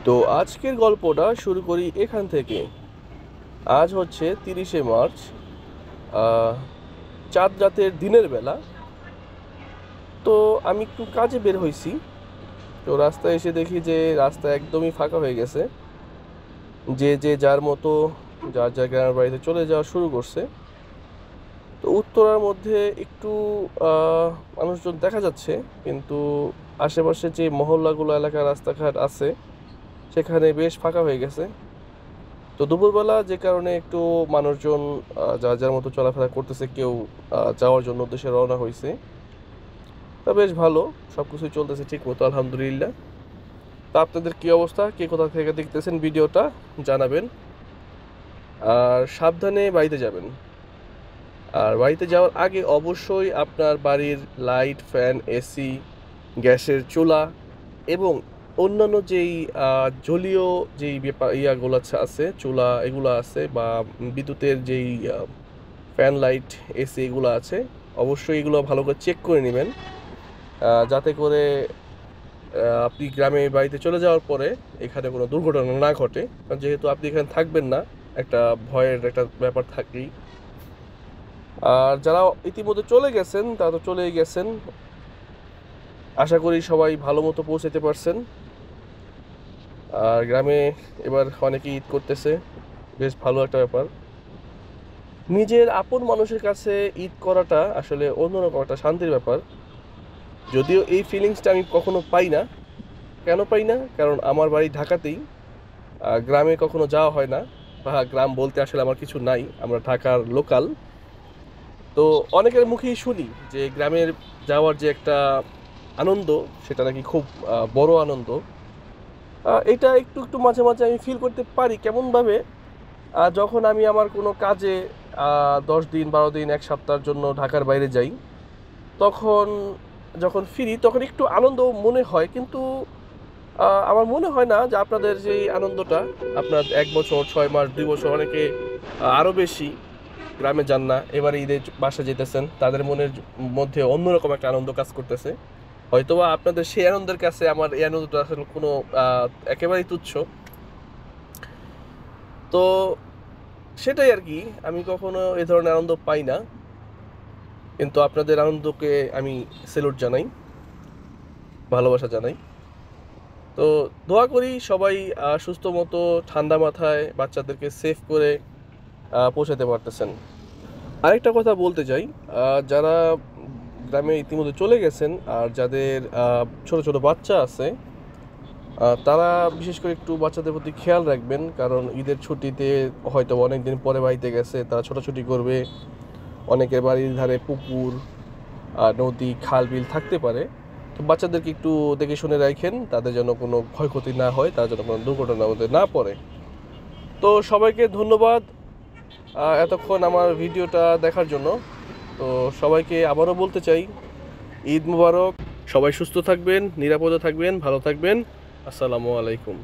তো আজকের গল্পটা শুরু করি এখান থেকে। আজ হচ্ছে 30শে মার্চ, আহ, চাঁদ রাতের দিনের বেলা। তো আমি একটু কাজে বের হয়েছি। তো রাস্তায় এসে দেখি যে রাস্তা একদমই ফাঁকা হয়ে গেছে। যে যে যার মতো যার যার গ্রামের বাড়িতে চলে যাওয়া শুরু করছে। তো উত্তরার মধ্যে একটু মানুষজন দেখা যাচ্ছে, কিন্তু আশেপাশে যে মহল্লাগুলো এলাকা রাস্তাঘাট আছে সেখানে বেশ ফাঁকা হয়ে গেছে। তো দুপুরবেলা যে কারণে একটু মানুষজন যার যার মতো চলাফেরা করতেছে, কেউ যাওয়ার জন্য উদ্দেশ্যে রওনা হয়েছে। তা বেশ ভালো, সব কিছুই চলতেছে ঠিক মতো, আলহামদুলিল্লাহ। তা আপনাদের কি অবস্থা, কে কোথা থেকে দেখতেছেন ভিডিওটা জানাবেন। আর সাবধানে বাড়িতে যাবেন। আর বাড়িতে যাওয়ার আগে অবশ্যই আপনার বাড়ির লাইট, ফ্যান, এসি, গ্যাসের চুলা এবং অন্যান্য যেই জলীয় যেই ব্যাপার ইয়াগুলো আছে, চুলা এগুলো আছে, বা বিদ্যুতের যেই ফ্যান, লাইট, এসি এগুলো আছে, অবশ্যই এগুলো ভালো করে চেক করে নেবেন, যাতে করে আপনি গ্রামে বাড়িতে চলে যাওয়ার পরে এখানে কোনো দুর্ঘটনা না ঘটে। কারণ যেহেতু আপনি এখানে থাকবেন না, একটা ভয়ের একটা ব্যাপার থাকেই। আর যারা ইতিমধ্যে চলে গেছেন তারা তো চলেই গেছেন, আশা করি সবাই ভালো মতো পৌঁছাতে পারছেন। আর গ্রামে এবার অনেকেই ঈদ করতেছে, বেশ ভালো একটা ব্যাপার। নিজের আপন মানুষের কাছে ঈদ করাটা আসলে অন্যরকম একটা শান্তির ব্যাপার। যদিও এই ফিলিংসটা আমি কখনো পাই না। কেন পাই না? কারণ আমার বাড়ি ঢাকাতেই, গ্রামে কখনো যাওয়া হয় না, বা গ্রাম বলতে আসলে আমার কিছু নাই, আমরা ঢাকার লোকাল। তো অনেকের মুখেই শুনি যে গ্রামের যাওয়ার যে একটা আনন্দ, সেটা নাকি খুব বড় আনন্দ। এটা একটু একটু মাঝে মাঝে আমি ফিল করতে পারি কেমনভাবে, যখন আমি আমার কোনো কাজে 10 দিন, 12 দিন, এক সপ্তাহের জন্য ঢাকার বাইরে যাই, তখন যখন ফিরি তখন একটু আনন্দ মনে হয়, কিন্তু আমার মনে হয় না যে আপনাদের যে আনন্দটা, আপনার 1 বছর, 6 মাস, 2 বছর, অনেকে আরও বেশি গ্রামে যান না, এবারে ঈদে বাসা যেতেছেন, তাদের মনের মধ্যে অন্যরকম একটা আনন্দ কাজ করতেছে। হয়তোবা আপনাদের সেই আনন্দের কাছে আমার এই আনন্দটা আসলে কোনো একেবারেই তুচ্ছ। তো সেটাই আর কি, আমি কখনো এ ধরনের আনন্দ পাই না, কিন্তু আপনাদের আনন্দকে আমি স্যালুট জানাই, ভালোবাসা জানাই। তো দোয়া করি সবাই সুস্থ মতো ঠান্ডা মাথায় বাচ্চাদেরকে সেফ করে পৌঁছাতে পারতেছেন। আরেকটা কথা বলতে চাই, যারা গ্রামে ইতিমধ্যে চলে গেছেন আর যাদের ছোট ছোট বাচ্চা আছে, তারা বিশেষ করে একটু বাচ্চাদের প্রতি খেয়াল রাখবেন, কারণ ঈদের ছুটিতে হয়তো অনেক দিন পরে বাড়িতে গেছে, তারা ছোটাছুটি করবে। অনেকের বাড়ির ধারে পুকুর, নদী, খাল, বিল থাকতে পারে। তো বাচ্চাদেরকে একটু দেখে শুনে রাখেন, তাদের যেন কোনো ক্ষয়ক্ষতি না হয়, তারা যেন কোনো দুর্ঘটনার মধ্যে না পড়ে। তো সবাইকে ধন্যবাদ এতক্ষণ আমার ভিডিওটা দেখার জন্য। তো সবাইকে আবারও বলতে চাই, ঈদ মুবারক। সবাই সুস্থ থাকবেন, নিরাপদে থাকবেন, ভালো থাকবেন। আসসালামু আলাইকুম।